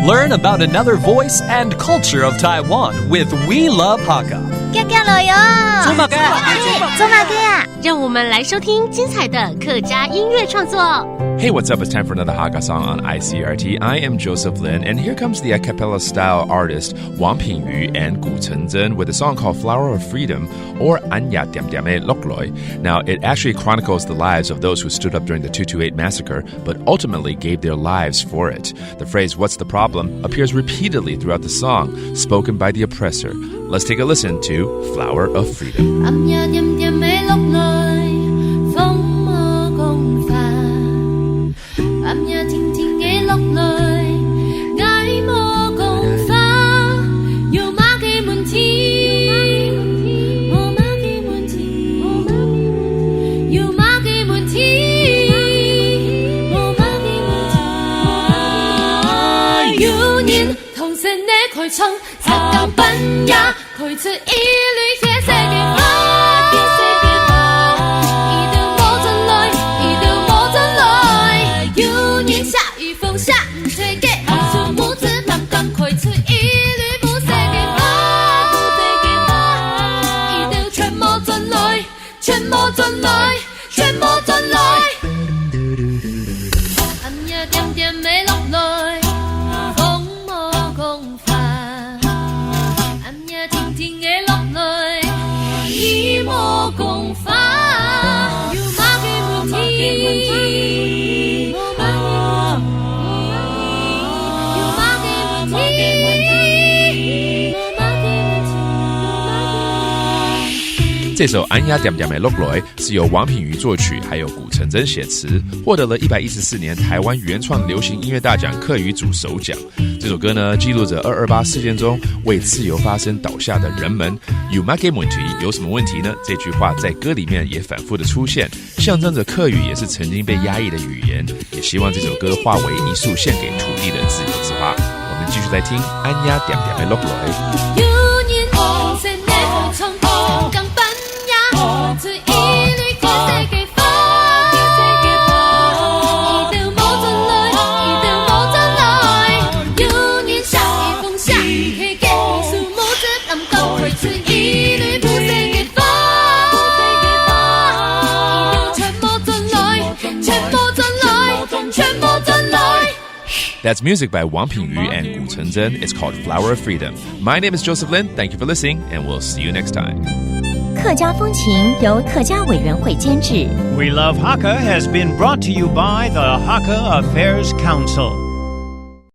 Learn about another voice and culture of Taiwan with We Love Hakka. 做马哥呀！让我们来收听精彩的客家音乐创作。Hey, what's up? It's time for another Hakka song on ICRT. I am Joseph Lin, and here comes the a cappella style artist Wang Pingyu and Gu Chenzhen with a song called Flower of Freedom, or Anya Diam Diame Lokloi. Now, it actually chronicles the lives of those who stood up during the 228 massacre, but ultimately gave their lives for it. The phrase, "What's the problem?" appears repeatedly throughout the song, spoken by the oppressor. Let's take a listen to Flower of Freedom.这首《安呀点点美落来》是由王品瑜作曲，还有古承真写词，获得了114年台湾原创流行音乐大奖客语组首奖。这首歌呢，记录着228事件中为自由发声倒下的人们。有嘛给问题？有什么问题呢？这句话在歌里面也反复的出现，象征着客语也是曾经被压抑的语言。也希望这首歌化为一束献给土地的自由之花。我们继续来听《安呀点点美落来》。That's music by Wang Pingyu and Gu Chenzhen. It's called Flower of Freedom. My name is Joseph Lin. Thank you for listening, and we'll see you next time. 客家风情由客家委员会监制。 We Love Hakka has been brought to you by the Hakka Affairs Council.